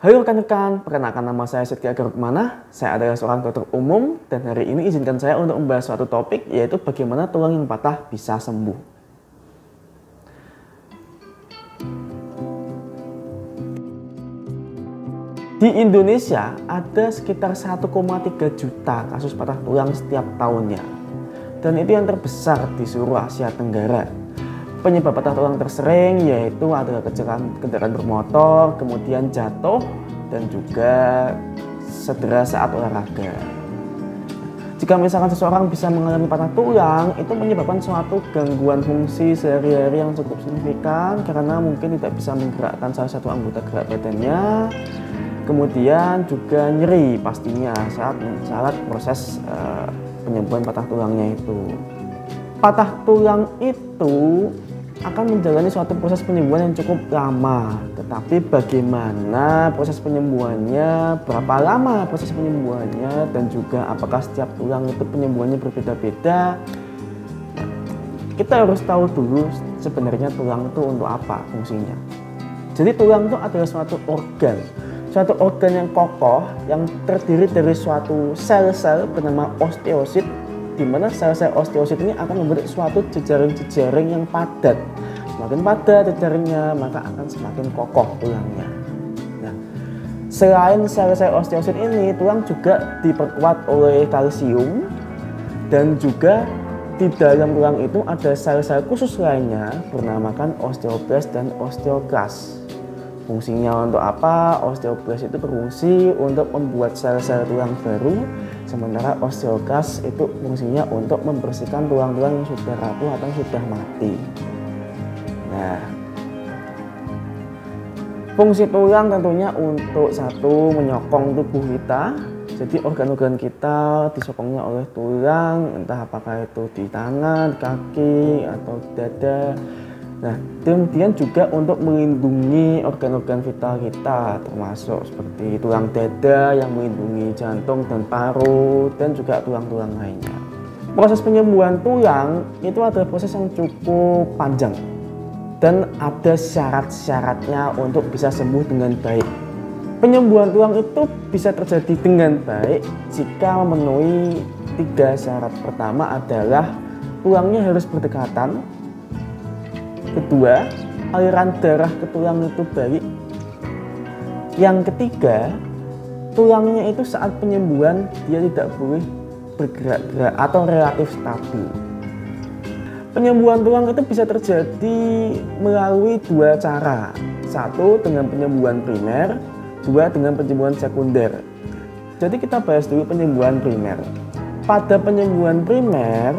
Halo rekan-rekan, perkenalkan nama saya Sidki Agarukmana. Saya adalah seorang dokter umum dan hari ini izinkan saya untuk membahas suatu topik, yaitu bagaimana tulang yang patah bisa sembuh. Di Indonesia ada sekitar 1,3 juta kasus patah tulang setiap tahunnya. Dan itu yang terbesar di seluruh Asia Tenggara. Penyebab patah tulang tersering yaitu adalah kecelakaan kendaraan bermotor, kemudian jatuh, dan juga cedera saat olahraga. Jika misalkan seseorang bisa mengalami patah tulang, itu menyebabkan suatu gangguan fungsi sehari-hari yang cukup signifikan karena mungkin tidak bisa menggerakkan salah satu anggota gerak badannya. Kemudian juga nyeri pastinya saat proses penyembuhan patah tulangnya itu. Patah tulang itu akan menjalani suatu proses penyembuhan yang cukup lama. Tetapi bagaimana proses penyembuhannya, berapa lama proses penyembuhannya, dan juga apakah setiap tulang itu penyembuhannya berbeda-beda. Kita harus tahu dulu sebenarnya tulang itu untuk apa fungsinya. Jadi tulang itu adalah suatu organ yang kokoh yang terdiri dari suatu sel-sel bernama osteosit, di mana sel-sel osteosit ini akan membentuk suatu jejaring-jejaring yang padat. Semakin padat jejaringnya, maka akan semakin kokoh tulangnya. Nah, selain sel-sel osteosit ini, tulang juga diperkuat oleh kalsium, dan juga di dalam tulang itu ada sel-sel khusus lainnya bernamakan osteoblas dan osteoklas. Fungsinya untuk apa? Osteoblas itu berfungsi untuk membuat sel-sel tulang baru, sementara osteoklas itu fungsinya untuk membersihkan tulang-tulang yang sudah rapuh atau sudah mati. Nah, fungsi tulang tentunya untuk satu, menyokong tubuh kita. Jadi organ-organ kita disokongnya oleh tulang, entah apakah itu di tangan, kaki, atau dada. Nah, kemudian juga untuk melindungi organ-organ vital kita, termasuk seperti tulang dada yang melindungi jantung dan paru, dan juga tulang-tulang lainnya. Proses penyembuhan tulang itu adalah proses yang cukup panjang dan ada syarat-syaratnya untuk bisa sembuh dengan baik. Penyembuhan tulang itu bisa terjadi dengan baik jika memenuhi 3 syarat. Pertama adalah tulangnya harus berdekatan. Kedua, aliran darah ke tulang itu baik. Yang ketiga, tulangnya itu saat penyembuhan dia tidak boleh bergerak-gerak atau relatif stabil. Penyembuhan tulang itu bisa terjadi melalui 2 cara. 1 dengan penyembuhan primer, 2 dengan penyembuhan sekunder. Jadi kita bahas dulu penyembuhan primer. Pada penyembuhan primer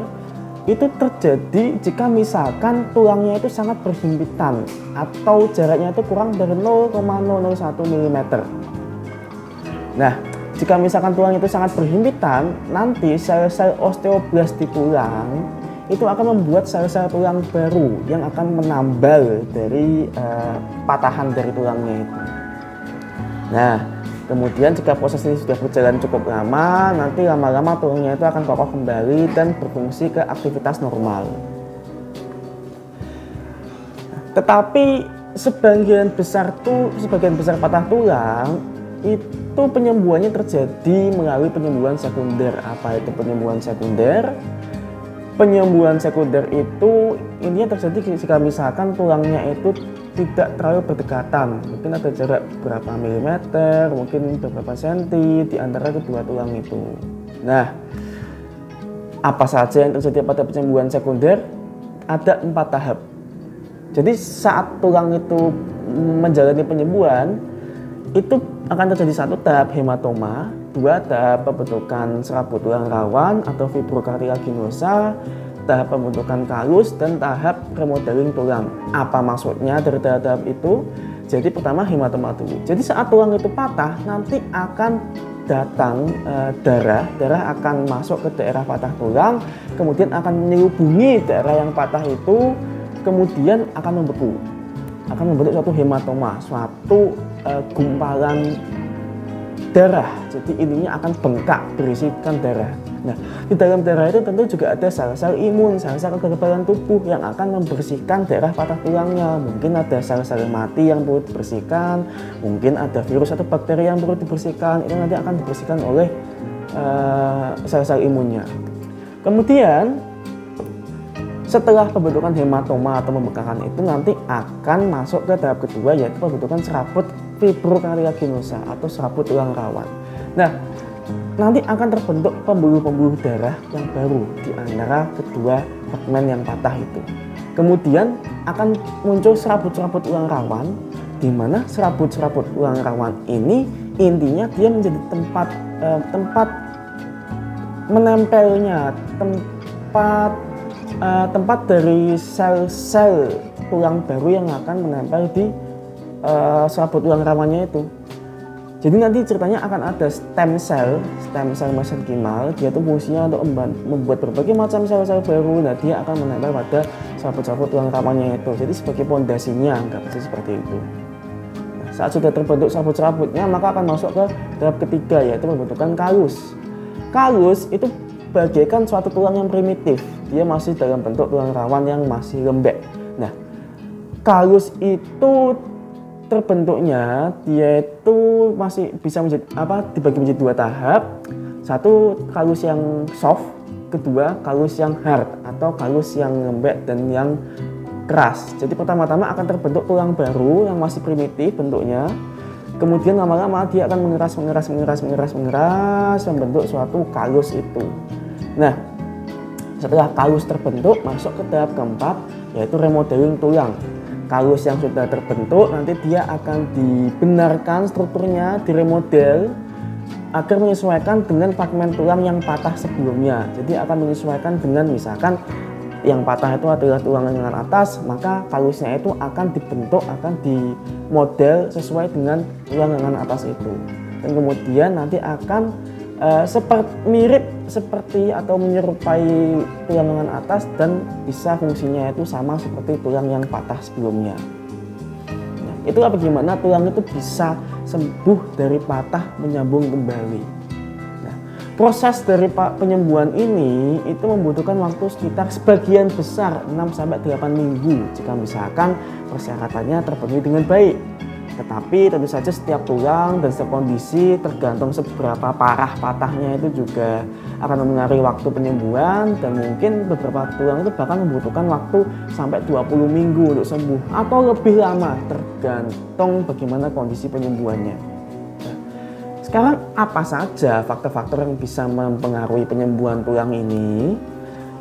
itu terjadi jika misalkan tulangnya itu sangat berhimpitan atau jaraknya itu kurang dari 0,001 mm. Nah, jika misalkan tulang itu sangat berhimpitan, nanti sel-sel osteoblas di tulang itu akan membuat sel-sel tulang baru yang akan menambal dari patahan dari tulangnya itu. Nah, kemudian jika proses ini sudah berjalan cukup lama, nanti lama-lama tulangnya itu akan kokoh kembali dan berfungsi ke aktivitas normal. Tetapi sebagian besar patah tulang itu penyembuhannya terjadi melalui penyembuhan sekunder. Apa itu penyembuhan sekunder? Penyembuhan sekunder itu intinya terjadi jika misalkan tulangnya itu tidak terlalu berdekatan, mungkin ada jarak berapa milimeter, mungkin beberapa senti di antara kedua tulang itu. Nah, apa saja yang terjadi pada penyembuhan sekunder? Ada 4 tahap. Jadi saat tulang itu menjalani penyembuhan, itu akan terjadi 1 tahap hematoma, 2 tahap pembentukan serabut tulang rawan atau fibrocartilaginosa, tahap pembentukan kalus, dan tahap remodeling tulang. Apa maksudnya dari tahap-tahap itu? Jadi pertama hematoma dulu. Jadi saat tulang itu patah, nanti akan datang darah akan masuk ke daerah patah tulang, kemudian akan menyelubungi daerah yang patah itu, kemudian akan membentuk suatu hematoma, suatu gumpalan darah. Jadi ininya akan bengkak, berisikan darah. Nah, di dalam darah itu tentu juga ada sel-sel imun, sel-sel kekebalan tubuh yang akan membersihkan daerah patah tulangnya. Mungkin ada sel-sel mati yang perlu dibersihkan, mungkin ada virus atau bakteri yang perlu dibersihkan. Itu nanti akan dibersihkan oleh sel-sel imunnya. Kemudian setelah pembentukan hematoma atau pembengkakan itu nanti akan masuk ke tahap kedua, yaitu pembentukan serabut fibrocartilaginosa atau serabut tulang rawan. Nah, nanti akan terbentuk pembuluh-pembuluh darah yang baru di antara kedua fragmen yang patah itu. Kemudian akan muncul serabut-serabut tulang rawan, di mana serabut-serabut tulang rawan ini intinya dia menjadi tempat menempelnya, tempat dari sel-sel tulang baru yang akan menempel di serabut tulang rawannya itu. Jadi nanti ceritanya akan ada stem cell mesenkimal. Dia tuh fungsinya untuk membuat berbagai macam sel-sel baru. Nah, dia akan menempel pada serabut-serabut tulang rawannya itu. Jadi sebagai pondasinya, anggap saja seperti itu. Nah, saat sudah terbentuk serabut-serabutnya, maka akan masuk ke tahap ketiga, yaitu pembentukan kalus. Kalus itu bagaikan suatu tulang yang primitif. Dia masih dalam bentuk tulang rawan yang masih lembek. Nah, kalus itu terbentuknya dia itu masih bisa dibagi menjadi dua tahap. Satu, kalus yang soft, kedua kalus yang hard atau kalus yang lembek dan yang keras. Jadi pertama-tama akan terbentuk tulang baru yang masih primitif bentuknya. Kemudian lama-lama dia akan mengeras membentuk suatu kalus itu. Nah, setelah kalus terbentuk masuk ke tahap keempat, yaitu remodeling tulang. Kalus yang sudah terbentuk nanti dia akan dibenarkan strukturnya, diremodel agar menyesuaikan dengan fragmen tulang yang patah sebelumnya. Jadi akan menyesuaikan dengan misalkan yang patah itu adalah tulang lengan atas, maka kalusnya itu akan dibentuk, akan dimodel sesuai dengan tulang lengan atas itu. Dan kemudian nanti akan mirip seperti atau menyerupai tulang lengan atas dan bisa fungsinya itu sama seperti tulang yang patah sebelumnya. Nah, itulah bagaimana tulang itu bisa sembuh dari patah menyambung kembali. Nah, proses dari penyembuhan ini itu membutuhkan waktu sekitar sebagian besar 6-8 minggu jika misalkan persyaratannya terpenuhi dengan baik. Tetapi tentu saja setiap tulang dan setiap kondisi tergantung seberapa parah patahnya itu juga akan mempengaruhi waktu penyembuhan, dan mungkin beberapa tulang itu bahkan membutuhkan waktu sampai 20 minggu untuk sembuh atau lebih lama tergantung bagaimana kondisi penyembuhannya. Nah, sekarang apa saja faktor-faktor yang bisa mempengaruhi penyembuhan tulang ini?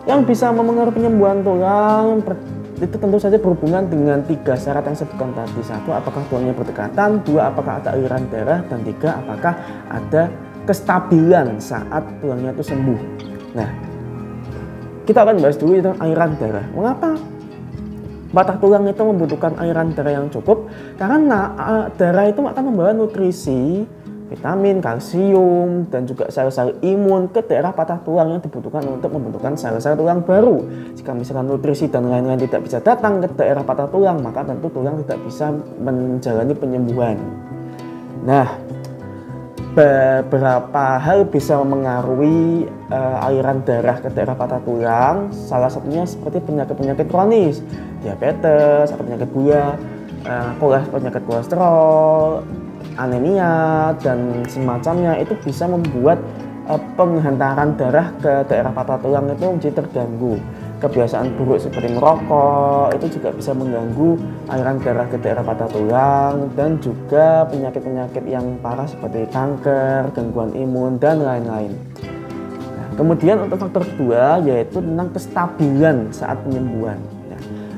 Yang bisa mempengaruhi penyembuhan tulang itu tentu saja berhubungan dengan 3 syarat yang sebutkan tadi. 1, apakah tulangnya berdekatan, 2, apakah ada aliran darah, dan 3, apakah ada kestabilan saat tulangnya itu sembuh. Nah, kita akan bahas dulu tentang aliran darah. Mengapa patah tulang itu membutuhkan aliran darah yang cukup? Karena darah itu akan membawa nutrisi, vitamin, kalsium, dan juga sel-sel imun ke daerah patah tulang yang dibutuhkan untuk membentukkan sel-sel tulang baru. Jika misalkan nutrisi dan lain-lain tidak bisa datang ke daerah patah tulang, maka tentu tulang tidak bisa menjalani penyembuhan. Nah, beberapa hal bisa memengaruhi aliran darah ke daerah patah tulang. Salah satunya seperti penyakit-penyakit kronis, diabetes, atau penyakit gula, penyakit kolesterol, anemia, dan semacamnya. Itu bisa membuat penghantaran darah ke daerah patah tulang itu menjadi terganggu. Kebiasaan buruk seperti merokok itu juga bisa mengganggu aliran darah ke daerah patah tulang, dan juga penyakit-penyakit yang parah seperti kanker, gangguan imun, dan lain-lain. Nah, kemudian untuk faktor kedua yaitu tentang kestabilan saat penyembuhan.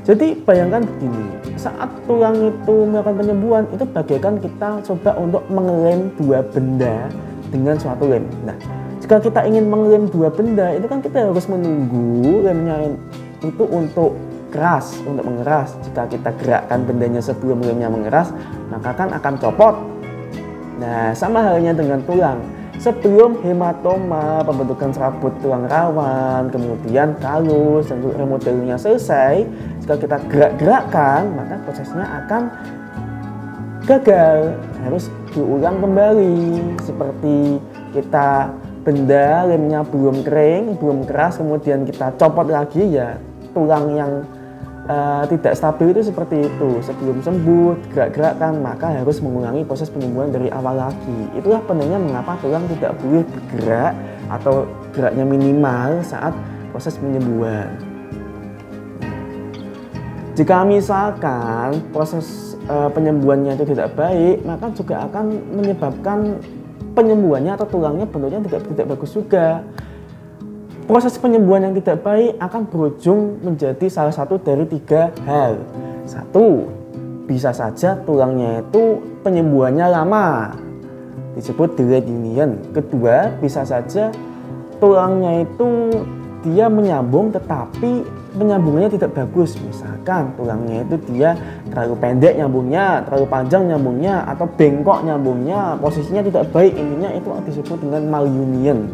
Jadi bayangkan begini, saat tulang itu melakukan penyembuhan, itu bagaikan kita coba untuk mengelem 2 benda dengan suatu lem. Nah, jika kita ingin mengelem 2 benda, itu kan kita harus menunggu lemnya itu untuk keras, untuk mengeras. Jika kita gerakkan bendanya sebelum lemnya mengeras, maka kan akan copot. Nah, sama halnya dengan tulang. Sebelum hematoma, pembentukan serabut tulang rawan, kemudian kalus, dan remodelingnya selesai, jika kita gerak-gerakkan, maka prosesnya akan gagal. Harus diulang kembali. Seperti kita benda lemnya belum kering, belum keras, kemudian kita copot lagi, ya tulang yang tidak stabil itu seperti itu. Sebelum sembuh, gerak-gerakkan, maka harus mengulangi proses penyembuhan dari awal lagi. Itulah pentingnya mengapa tulang tidak boleh bergerak atau geraknya minimal saat proses penyembuhan. Jika misalkan proses penyembuhannya itu tidak baik, maka juga akan menyebabkan penyembuhannya atau tulangnya bentuknya tidak bagus juga. Proses penyembuhan yang tidak baik akan berujung menjadi salah satu dari 3 hal. 1, bisa saja tulangnya itu penyembuhannya lama, disebut delayed union. 2, bisa saja tulangnya itu dia menyambung tetapi penyambungannya tidak bagus. Misalkan tulangnya itu dia terlalu pendek nyambungnya, terlalu panjang nyambungnya, atau bengkok nyambungnya, posisinya tidak baik. Intinya itu disebut dengan malunion.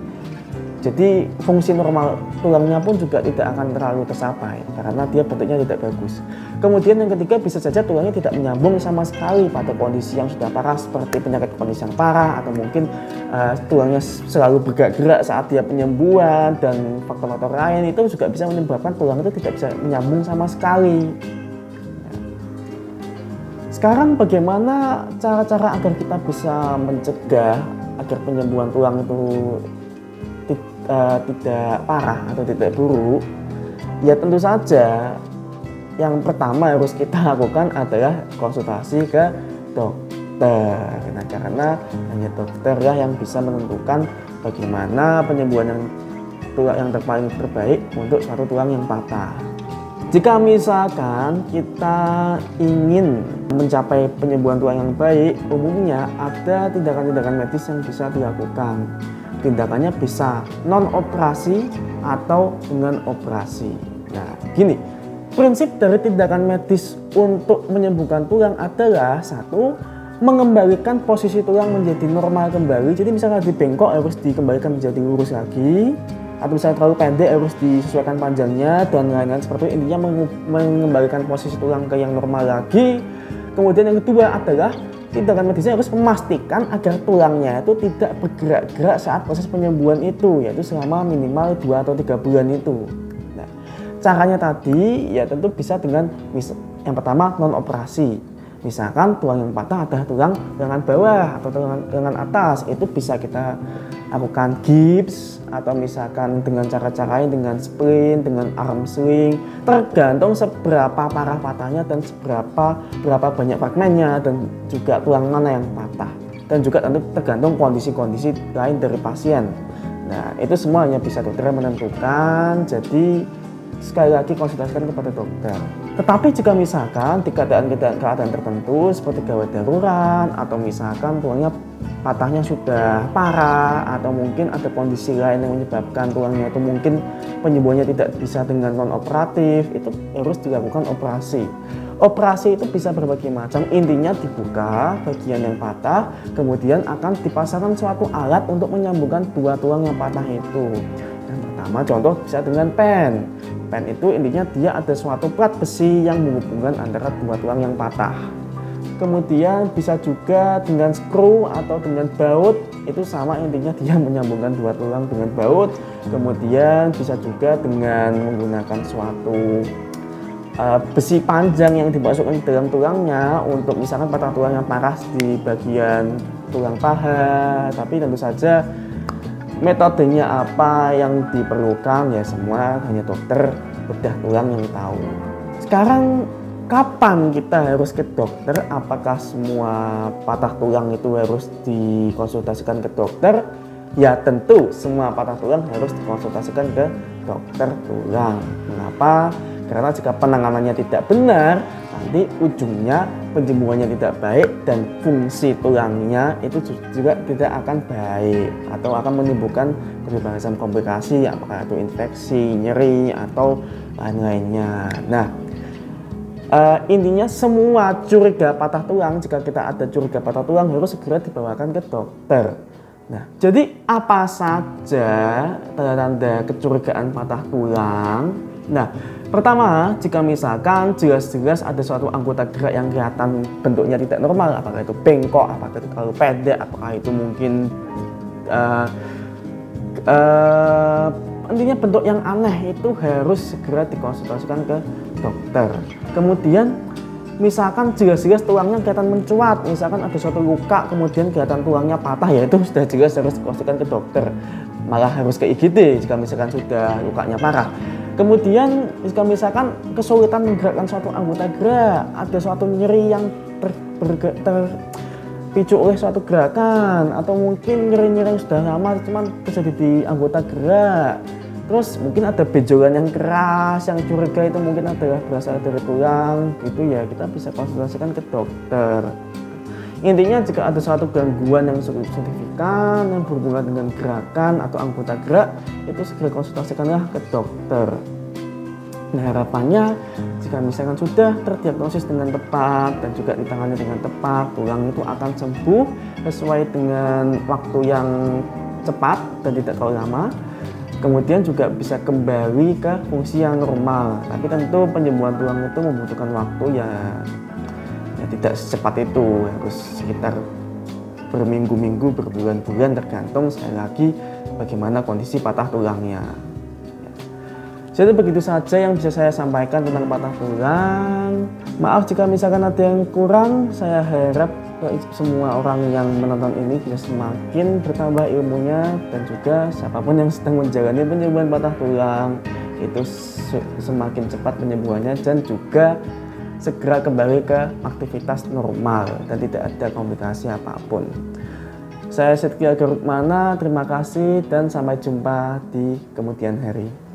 Jadi fungsi normal tulangnya pun juga tidak akan terlalu tercapai karena dia bentuknya tidak bagus. Kemudian yang ketiga, bisa saja tulangnya tidak menyambung sama sekali pada kondisi yang sudah parah seperti penyakit kondisi yang parah, atau mungkin tulangnya selalu bergerak-gerak saat dia penyembuhan, dan faktor-faktor lain itu juga bisa menyebabkan tulang itu tidak bisa menyambung sama sekali. Sekarang bagaimana cara-cara agar kita bisa mencegah agar penyembuhan tulang itu tidak parah atau tidak buruk? Ya tentu saja yang pertama harus kita lakukan adalah konsultasi ke dokter. Nah, karena hanya dokter yang bisa menentukan bagaimana penyembuhan yang paling terbaik untuk suatu tulang yang patah. Jika misalkan kita ingin mencapai penyembuhan tulang yang baik, umumnya ada tindakan-tindakan medis yang bisa dilakukan. Tindakannya bisa non-operasi atau dengan operasi. Nah, gini, prinsip dari tindakan medis untuk menyembuhkan tulang adalah 1, mengembalikan posisi tulang menjadi normal kembali. Jadi misalnya di bengkok harus dikembalikan menjadi lurus lagi, atau misalnya terlalu pendek harus disesuaikan panjangnya, dan lain-lain seperti itu. Intinya mengembalikan posisi tulang ke yang normal lagi. Kemudian yang kedua adalah tindakan medisnya harus memastikan agar tulangnya itu tidak bergerak-gerak saat proses penyembuhan itu, yaitu selama minimal 2 atau 3 bulan itu. Nah, caranya tadi ya tentu bisa dengan yang pertama non-operasi. Misalkan tulang yang patah adalah tulang lengan bawah atau lengan atas, itu bisa kita lakukan gips, atau misalkan dengan cara-cara lain, dengan splint, dengan arm sling, tergantung seberapa parah patahnya dan berapa banyak fragmennya, dan juga tulang mana yang patah, dan juga tentu tergantung kondisi-kondisi lain dari pasien. Nah, itu semua hanya bisa dokter menentukan. Jadi sekali lagi konsultasikan kepada dokter. Tetapi jika misalkan di keadaan tertentu seperti gawat darurat, atau misalkan tulangnya patahnya sudah parah, atau mungkin ada kondisi lain yang menyebabkan tulangnya itu mungkin penyembuhannya tidak bisa dengan non operatif, itu harus dilakukan operasi. Operasi itu bisa berbagai macam, intinya dibuka bagian yang patah, kemudian akan dipasangkan suatu alat untuk menyambungkan 2 tulang yang patah itu. Yang pertama contoh bisa dengan pen. Pen itu intinya dia ada suatu plat besi yang menghubungkan antara 2 tulang yang patah. Kemudian bisa juga dengan skru atau dengan baut, itu sama, intinya dia menyambungkan 2 tulang dengan baut. Kemudian bisa juga dengan menggunakan suatu besi panjang yang dimasukkan ke dalam tulangnya untuk misalkan patah tulang yang parah di bagian tulang paha. Tapi tentu saja metodenya apa yang diperlukan ya semua hanya dokter bedah tulang yang tahu. Sekarang kapan kita harus ke dokter? Apakah semua patah tulang itu harus dikonsultasikan ke dokter? Ya tentu semua patah tulang harus dikonsultasikan ke dokter tulang. Mengapa? Karena jika penanganannya tidak benar, nanti ujungnya penyembuhannya tidak baik dan fungsi tulangnya itu juga tidak akan baik, atau akan menimbulkan berbagai macam komplikasi, apakah itu infeksi, nyeri, atau lain-lainnya. Nah, intinya semua curiga patah tulang, jika kita ada curiga patah tulang harus segera dibawakan ke dokter. Nah, jadi apa saja tanda-tanda kecurigaan patah tulang? Nah, pertama, jika misalkan jelas-jelas ada suatu anggota gerak yang kelihatan bentuknya tidak normal, apakah itu bengkok, apakah itu terlalu pendek, apakah itu mungkin intinya bentuk yang aneh, itu harus segera dikonsultasikan ke dokter. Kemudian misalkan jelas-jelas tulangnya kelihatan mencuat, misalkan ada suatu luka kemudian kelihatan tulangnya patah, ya itu sudah jelas harus dikonsultasikan ke dokter, malah harus ke IGD jika misalkan sudah lukanya parah. Kemudian jika misalkan kesulitan menggerakkan suatu anggota gerak, ada suatu nyeri yang terpicu oleh suatu gerakan, atau mungkin nyeri-nyeri yang sudah lama cuman terjadi di anggota gerak. Terus mungkin ada benjolan yang keras, yang curiga itu mungkin adalah berasal dari tulang, gitu ya, kita bisa konsultasikan ke dokter. Intinya jika ada suatu gangguan yang signifikan yang berhubungan dengan gerakan atau anggota gerak, itu segera konsultasikanlah ke dokter. Nah, harapannya jika misalkan sudah terdiagnosis dengan tepat dan juga ditangani dengan tepat, tulang itu akan sembuh sesuai dengan waktu yang cepat dan tidak terlalu lama. Kemudian juga bisa kembali ke fungsi yang normal. Tapi tentu penyembuhan tulang itu membutuhkan waktu ya tidak secepat itu, harus sekitar berminggu-minggu, berbulan-bulan, tergantung sekali lagi bagaimana kondisi patah tulangnya. Jadi begitu saja yang bisa saya sampaikan tentang patah tulang. Maaf jika misalkan ada yang kurang, saya harap semua orang yang menonton ini bisa semakin bertambah ilmunya, dan juga siapapun yang sedang menjalani penyembuhan patah tulang itu semakin cepat penyembuhannya dan juga segera kembali ke aktivitas normal dan tidak ada komplikasi apapun. Saya Setia Garukmana, terima kasih dan sampai jumpa di kemudian hari.